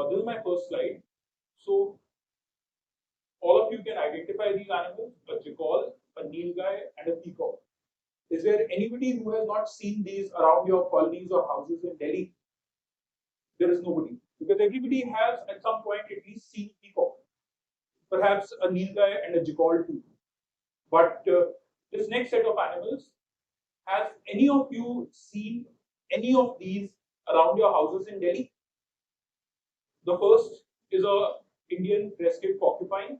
This is my first slide. So all of you can identify these animals: a jackal, a nilgai, and a peacock. Is there anybody who has not seen these around your colonies or houses in Delhi? There is nobody, because everybody has at some point at least seen peacock, perhaps a nilgai and a jackal too. But this next set of animals, has any of you seen any of these around your houses in Delhi? The first is a Indian crested porcupine,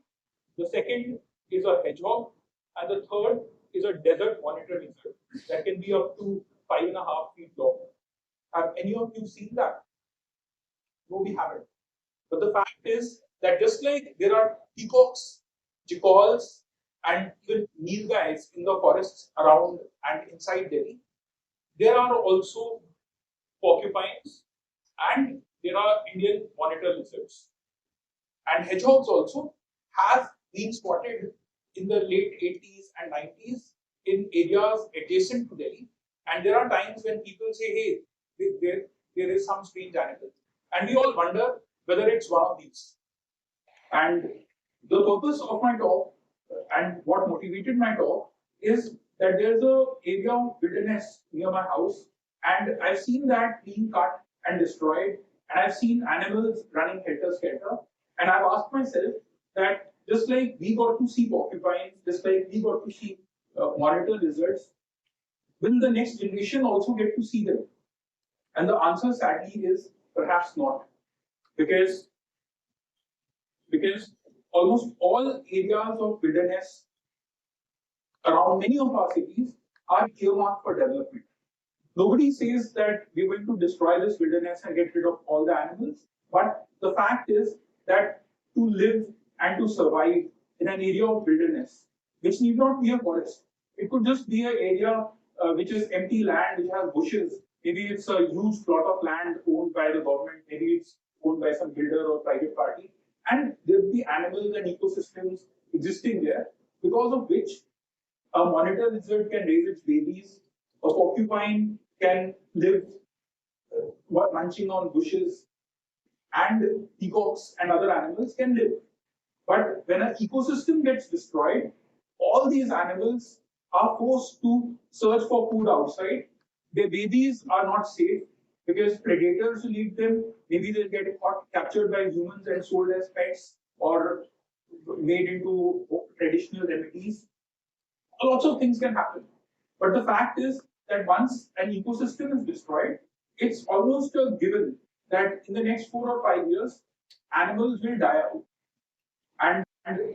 the second is a hedgehog, and the third is a desert monitor lizard that can be up to 5.5 feet long. Have any of you seen that? No, we haven't. But the fact is that just like there are peacocks, jackals, and even nilgais in the forests around and inside Delhi, there are also porcupines and there are Indian monitor lizards. And hedgehogs also have been spotted in the late 80s and 90s in areas adjacent to Delhi. And there are times when people say, hey, there is some strange animal. And we all wonder whether it's one of these. And the purpose of my talk and what motivated my talk is that there's a area of wilderness near my house, and I've seen that being cut and destroyed, and I've seen animals running helter skelter, and I've asked myself that just like we got to see porcupines, just like we got to see monitor lizards, will the next generation also get to see them? And the answer, sadly, is perhaps not, because because almost all areas of wilderness around many of our cities are earmarked for development. Nobody says that we're going to destroy this wilderness and get rid of all the animals, but the fact is that to live and to survive in an area of wilderness, which need not be a forest, it could just be an area which is empty land, which has bushes. Maybe it's a huge plot of land owned by the government, maybe it's owned by some builder or private party, and there'll be animals and ecosystems existing there, because of which a monitor lizard can raise its babies, a porcupine can live munching on bushes, and peacocks and other animals can live. But when an ecosystem gets destroyed, all these animals are forced to search for food outside. Their babies are not safe because predators will eat them. Maybe they'll get caught, captured by humans and sold as pets or made into traditional remedies. Lots of things can happen. But the fact is that once an ecosystem is destroyed, it's almost a given that in the next 4 or 5 years, animals will die out. And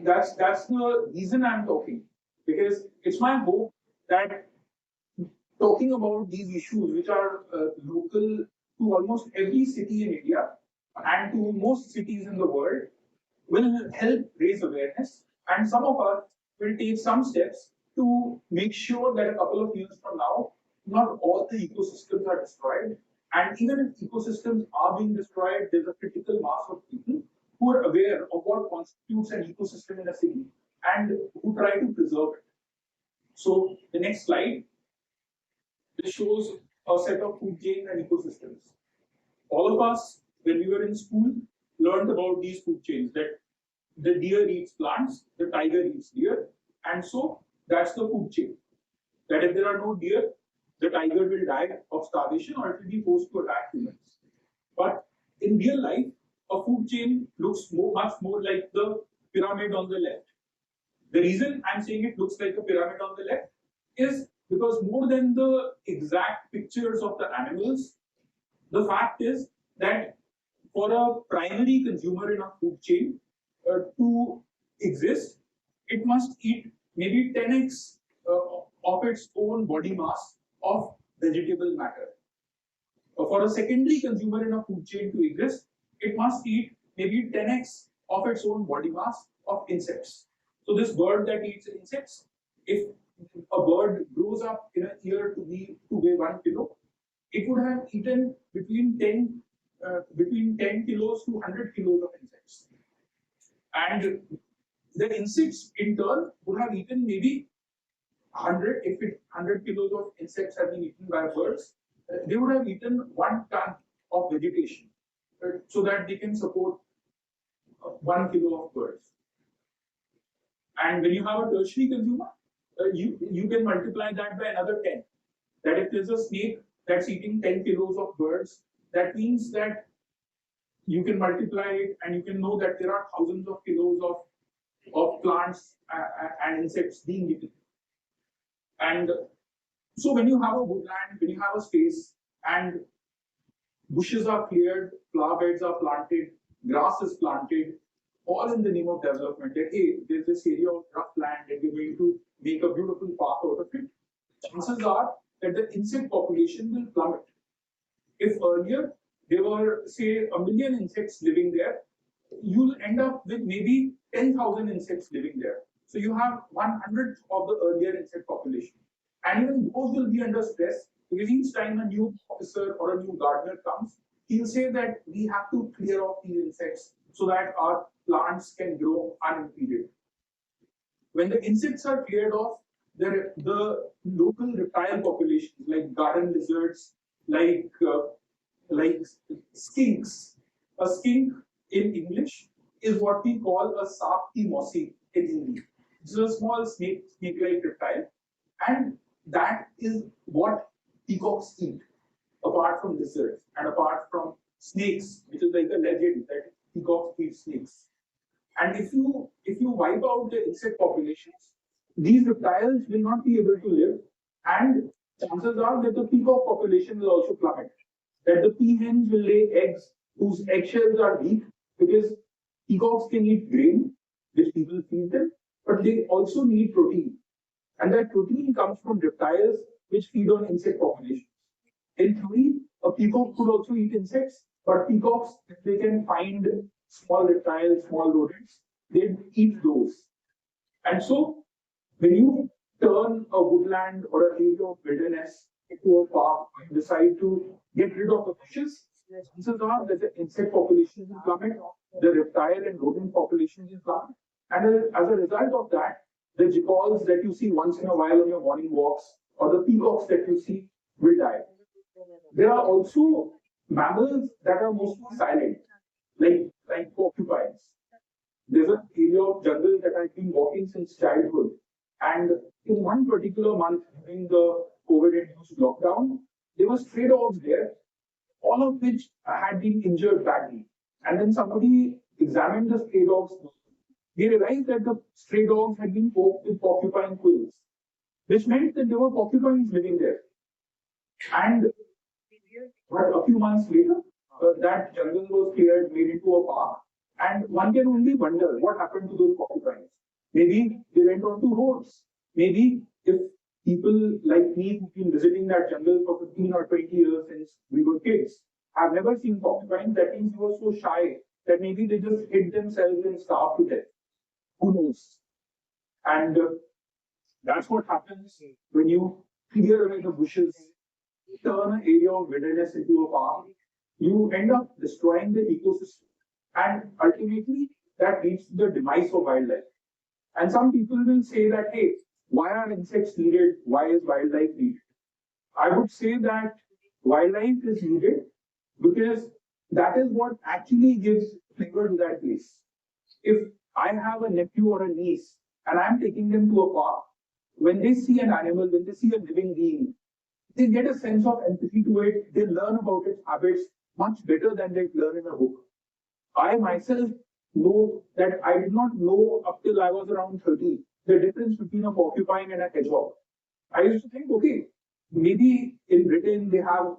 that's the reason I'm talking, because it's my hope that talking about these issues, which are local to almost every city in India and to most cities in the world, will help raise awareness. And some of us will take some steps to make sure that a couple of years from now, not all the ecosystems are destroyed. And even if ecosystems are being destroyed, there's a critical mass of people who are aware of what constitutes an ecosystem in a city and who try to preserve it. So the next slide, this shows a set of food chains and ecosystems. All of us, when we were in school, learned about these food chains, that the deer eats plants, the tiger eats deer, and so that's the food chain. That if there are no deer, the tiger will die of starvation or it will be forced to attack humans. But in real life, a food chain looks much more like the pyramid on the left. The reason I'm saying it looks like a pyramid on the left is because more than the exact pictures of the animals, the fact is that for a primary consumer in a food chain to exist, it must eat maybe 10x of its own body mass of vegetable matter. For a secondary consumer in a food chain to exist, it must eat maybe 10x of its own body mass of insects. So this bird that eats insects, if a bird grows up in a year to weigh 1 kilo, it would have eaten between 10 kilos to 100 kilos of insects. And the insects in turn would have eaten maybe 100 kilos of insects have been eaten by birds, they would have eaten 1 ton of vegetation. so that they can support 1 kilo of birds. And when you have a tertiary consumer, you can multiply that by another 10. That if there's a snake that's eating 10 kilos of birds, that means that you can multiply it and you can know that there are thousands of kilos of plants and insects being eaten. And so when you have a woodland, when you have a space and bushes are cleared, flower beds are planted, grass is planted, all in the name of development. That hey, there's this area of rough land and we're going to make a beautiful park out of it. Chances are that the insect population will plummet. If earlier there were, say, 1 million insects living there, you'll end up with maybe 10,000 insects living there. So you have 1/100th of the earlier insect population. And even those will be under stress because each time a new officer or a new gardener comes, he'll say that we have to clear off these insects so that our plants can grow unimpeded. When the insects are cleared off, the local reptile populations like garden lizards, like skinks. A skink in English is what we call a Sapti mossi in Hindi. This is a small snake-like reptile, and that is what peacocks eat, apart from lizards and apart from snakes, which is like a legend that peacocks eat snakes. And if you wipe out the insect populations, these reptiles will not be able to live, and chances are that the peacock population will also plummet. That the peahens will lay eggs whose eggshells are weak because peacocks can eat grain, which people feed them, but they also need protein. And that protein comes from reptiles which feed on insect populations. In theory, a peacock could also eat insects, but peacocks, if they can find small reptiles, small rodents, they eat those. And so, when you turn a woodland or an area of wilderness into a park and decide to get rid of the bushes, chances are that the insect population will plummet, the reptile and rodent population will plummet. And as a result of that, the jackals that you see once in a while on your morning walks or the peacocks that you see will die. There are also mammals that are mostly silent, like porcupines. There's an area of jungle that I've been walking since childhood. And in one particular month during the COVID-induced lockdown, there were stray dogs there, all of which had been injured badly. And then somebody examined the stray dogs. They realized that the stray dogs had been poked with porcupine quills, which meant that there were porcupines living there. And but a few months later, that jungle was cleared, made into a park. And one can only wonder what happened to those porcupines. Maybe they went onto roads. Maybe if people like me who've been visiting that jungle for 15 or 20 years since we were kids have never seen porcupines, that means you were so shy that maybe they just hid themselves and starved to death. Who knows? And that's what happens when you clear away the bushes, turn an area of wilderness into a park. You end up destroying the ecosystem. And ultimately, that leads to the demise of wildlife. And some people will say that, hey, why are insects needed? Why is wildlife needed? I would say that wildlife is needed because that is what actually gives flavor to that place. If I have a nephew or a niece and I'm taking them to a park, when they see an animal, when they see a living being, they get a sense of empathy to it. They learn about its habits much better than they learn in a book. I myself know that I did not know up till I was around 30 the difference between a porcupine and a hedgehog. I used to think, okay, maybe in Britain they have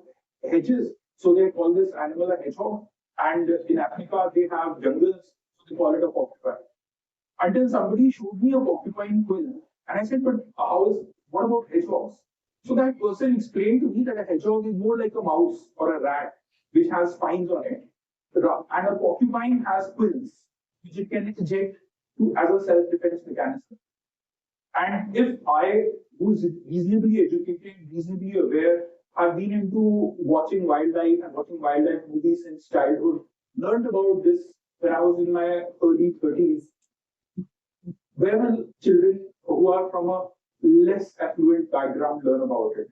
hedges, so they call this animal a hedgehog, and in Africa they have jungles, so they call it a porcupine. Until somebody showed me a porcupine quill, and I said, but what about hedgehogs? So that person explained to me that a hedgehog is more like a mouse or a rat, which has spines on it, and a porcupine has quills, which it can inject as a self-defense mechanism. And if I, who's reasonably educated, reasonably aware, have been into watching wildlife and watching wildlife movies since childhood, learned about this when I was in my early 30s, where will children who are from a less affluent background learn about it?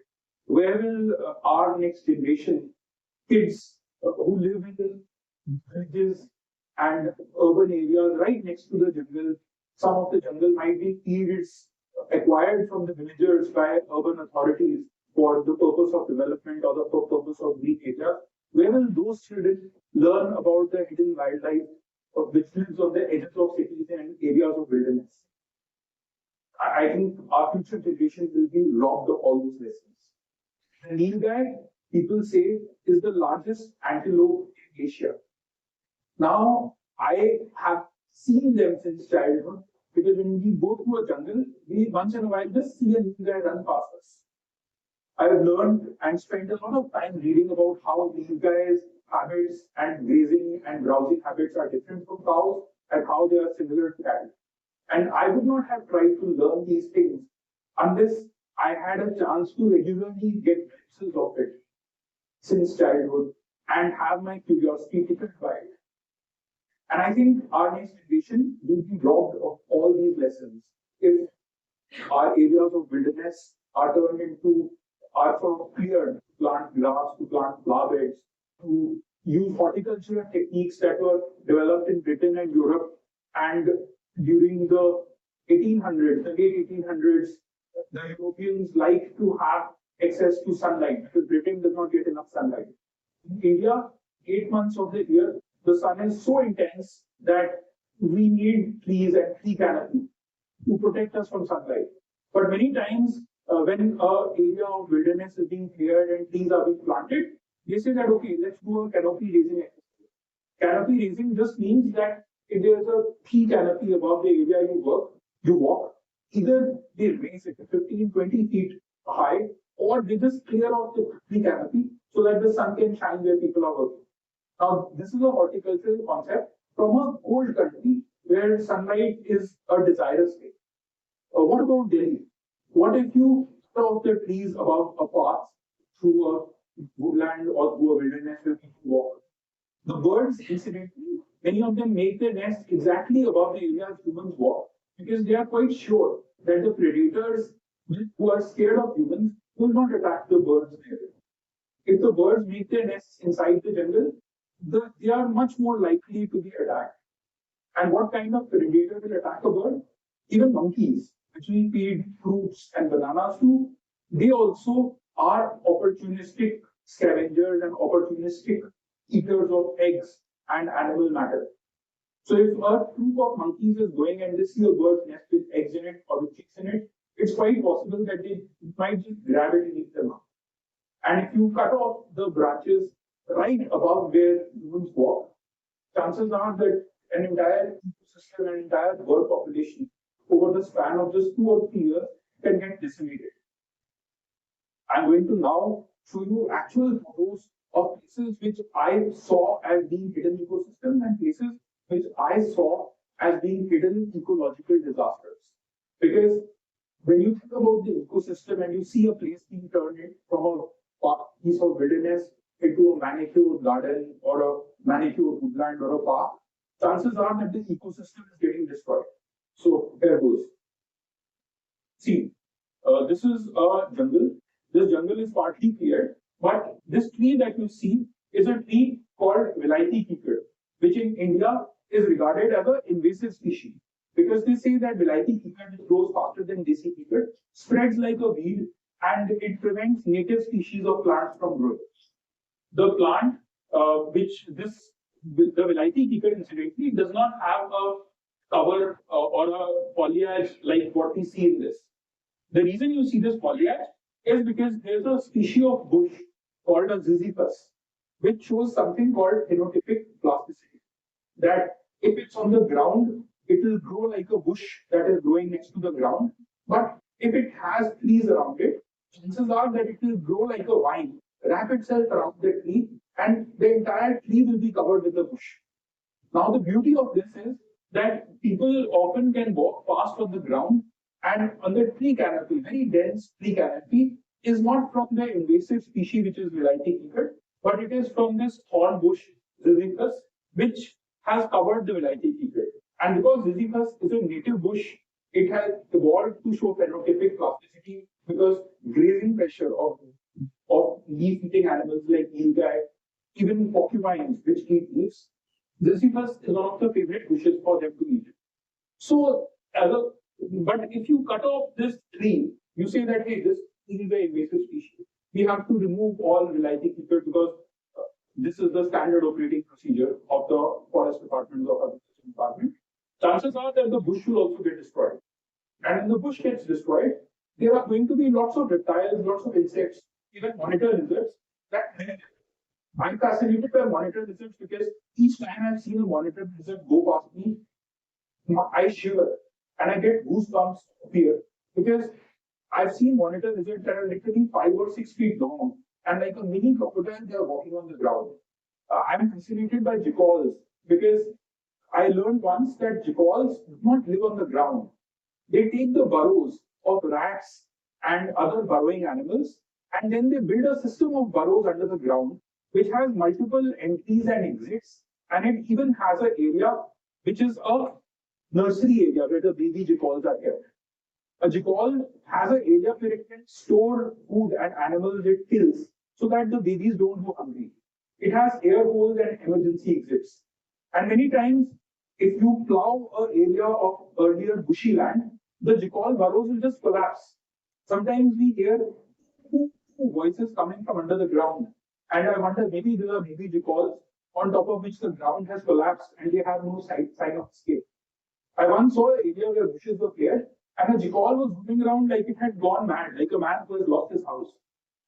Where will our next generation, kids who live in villages and urban areas right next to the jungle. Some of the jungle might be fields acquired from the villagers by urban authorities for the purpose of development or the purpose of green area. Where will those children learn about the hidden wildlife which lives on the edges of cities and areas of wilderness? I think our future generations will be robbed of all those lessons. The Nilgai, people say, is the largest antelope in Asia. Now, I have seen them since childhood because when we go through a jungle, we once in a while just see a Nilgai run past us. I have learned and spent a lot of time reading about how Nilgai's habits and grazing and browsing habits are different from cows and how they are similar to cattle. And I would not have tried to learn these things unless I had a chance to regularly get glimpses of it since childhood and have my curiosity tickled by it. And I think our next generation will be robbed of all these lessons if our areas of wilderness are turned into, are sort of cleared to plant grass, to plant flower beds, to use horticultural techniques that were developed in Britain and Europe. And during the 1800s, the late 1800s, the Europeans like to have access to sunlight because Britain does not get enough sunlight. In India, 8 months of the year, the sun is so intense that we need trees and tree canopy to protect us from sunlight. But many times, when an area of wilderness is being cleared and trees are being planted, they say that, okay, let's do a canopy raising exercise. Canopy raising just means that if there's a tree canopy above the area you walk, either they raise it to 15, 20 feet high, or they just clear off the tree canopy so that the sun can shine where people are working. Now, this is a horticultural concept from a cold country where sunlight is a desirous thing. What about Delhi? What if you cut off the trees above a path through a woodland or through a wilderness where people walk? The birds, incidentally, many of them make their nest exactly above the areas humans walk because they are quite sure that the predators who are scared of humans will not attack the birds there. If the birds make their nests inside the jungle, they are much more likely to be attacked. And what kind of predator will attack a bird? Even monkeys, which we feed fruits and bananas to, they also are opportunistic scavengers and opportunistic eaters of eggs and animal matter. So if a troop of monkeys is going and they see a bird's nest with eggs in it or with chicks in it, it's quite possible that they might just grab it and eat them up. And if you cut off the branches right above where humans walk, chances are that an entire ecosystem, an entire bird population over the span of just 2 or 3 years can get decimated. I'm going to now show you actual photos of places which I saw as being hidden ecosystems and places which I saw as being hidden ecological disasters. Because when you think about the ecosystem and you see a place being turned from a piece of wilderness into a manicured garden or a manicured woodland or a park, chances are that the ecosystem is getting destroyed. So here goes. See, this is a jungle. This jungle is partly cleared, but this tree that you see is a tree called Vilaiti kikir, which in India is regarded as an invasive species. Because they say that Vilaiti kikir, which grows faster than Desi kikir, spreads like a weed and it prevents native species of plants from growing. The plant, the Vilaiti kikir incidentally does not have a cover or a foliage like what we see in this. The reason you see this foliage is because there's a species of bush called a ziziphus, which shows something called phenotypic plasticity. That if it's on the ground, it will grow like a bush that is growing next to the ground. But if it has trees around it, chances are that it will grow like a vine, wrap itself around the tree, and the entire tree will be covered with the bush. Now, the beauty of this is that people often can walk fast on the ground, and on the tree canopy, very dense tree canopy, is not from the invasive species which is Vilaiti kikir, but it is from this thorn bush Ziziphus, which has covered the Vilaiti kikir. And because Ziziphus is a native bush, it has evolved to show phenotypic plasticity because grazing pressure of leaf-eating animals like nilgai, even porcupines which eat leaves, Ziziphus is one of the favorite bushes for them to eat. So, but if you cut off this tree, you say that hey, this is an invasive species. We have to remove all villaity keepers because this is the standard operating procedure of the forest department or agriculture department. Chances are that the bush will also get destroyed. And when the bush gets destroyed, there are going to be lots of reptiles, lots of insects, even monitor lizards that I'm fascinated by monitor lizards because each time I've seen a monitor lizard go past me, I shiver and I get goosebumps of fear because I've seen monitor lizards that are literally 5 or 6 feet long and like a mini crocodile, they are walking on the ground. I'm fascinated by jackals because I learned once that jackals do not live on the ground. They take the burrows of rats and other burrowing animals and then they build a system of burrows under the ground which has multiple entries and exits and it even has an area which is a nursery area where the baby jackals are kept. A jackal has an area where it can store food and animals it kills so that the babies don't go hungry. It has air holes and emergency exits. And many times, if you plow an area of earlier bushy land, the jackal burrows will just collapse. Sometimes we hear voices coming from under the ground. And I wonder maybe there are baby jackals on top of which the ground has collapsed and they have no sign of escape. I once saw an area where bushes were cleared and a jackal was moving around like it had gone mad, like a man who has lost his house.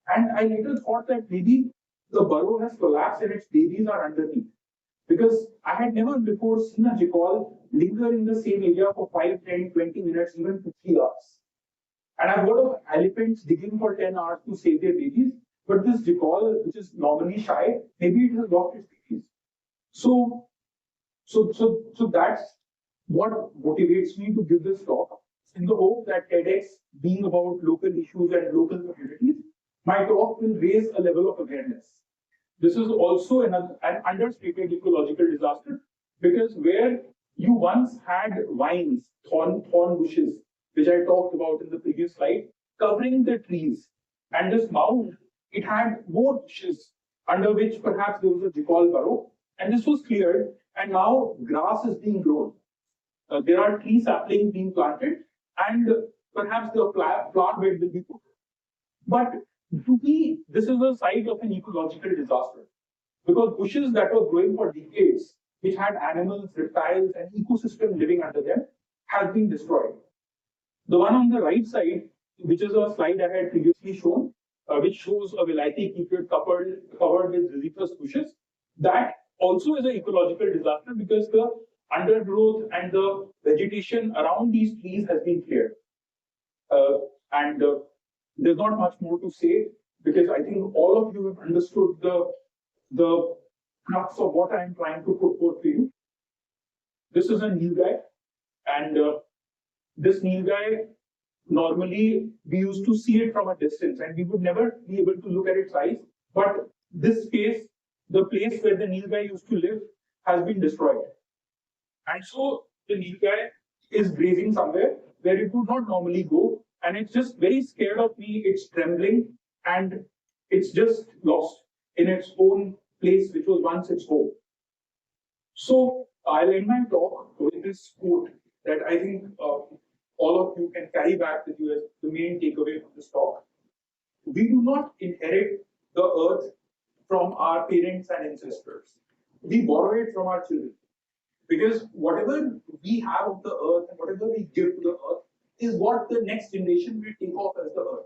And I later thought that maybe the burrow has collapsed and its babies are underneath. Because I had never before seen a jackal linger in the same area for 5, 10, 20 minutes, even 50 hours. And I've heard of elephants digging for 10 hours to save their babies, but this jackal, which is normally shy, maybe it has lost its babies. So, so that's what motivates me to give this talk in the hope that TEDx, being about local issues and local communities, my talk will raise a level of awareness. This is also an understated ecological disaster because where you once had vines, thorn bushes, which I talked about in the previous slide, covering the trees, and this mound, it had more bushes under which perhaps there was a jackal burrow, and this was cleared, and now grass is being grown. There are tree saplings being planted, and perhaps the plant bed will be put. But to me, this is a site of an ecological disaster because bushes that were growing for decades, which had animals, reptiles, and ecosystem living under them, have been destroyed. The one on the right side, which is a slide I had previously shown, which shows a Vilaiti keeper covered with Ziziphus bushes, that also is an ecological disaster because the undergrowth and the vegetation around these trees has been cleared. And there's not much more to say because I think all of you have understood the crux of what I'm trying to put forth to you. This is a nilgai, and this nilgai normally we used to see it from a distance, and we would never be able to look at its eyes. But this space, the place where the nilgai used to live, has been destroyed, and so the nilgai is grazing somewhere where it would not normally go, and it's just very scared of me. It's trembling, and it's just lost in its own place, which was once its home. So I'll end my talk with this quote that I think all of you can carry back with you as the main takeaway from this talk. We do not inherit the earth from our parents and ancestors. We borrow it from our children. Because whatever we have of the earth and whatever we give to the earth is what the next generation will take off as the earth.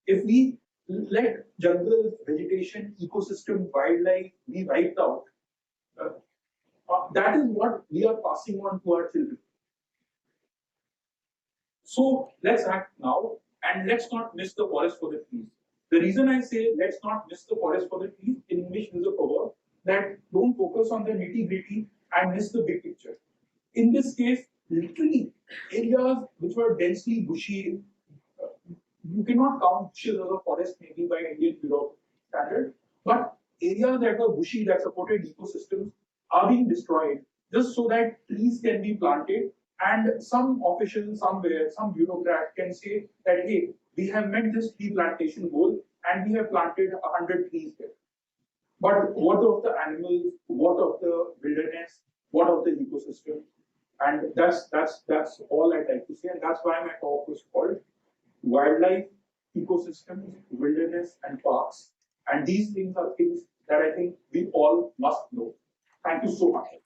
If we let jungle, vegetation, ecosystem, wildlife be wiped out, that is what we are passing on to our children. So let's act now and let's not miss the forest for the trees. The reason I say let's not miss the forest for the trees, in English there's a proverb that don't focus on the nitty gritty and miss the big picture. In this case, literally areas which were densely bushy, you cannot count bushes as a forest maybe by Indian Bureau standard, but areas that were bushy that supported ecosystems are being destroyed just so that trees can be planted and some official somewhere, some bureaucrat can say that hey, we have met this tree plantation goal and we have planted 100 trees there. But what of the animals? What of the wilderness? What of the ecosystem? And that's all I'd like to say, and that's why my talk was called Wildlife, Ecosystems, Wilderness, and Parks. And these things are things that I think we all must know. Thank you so much.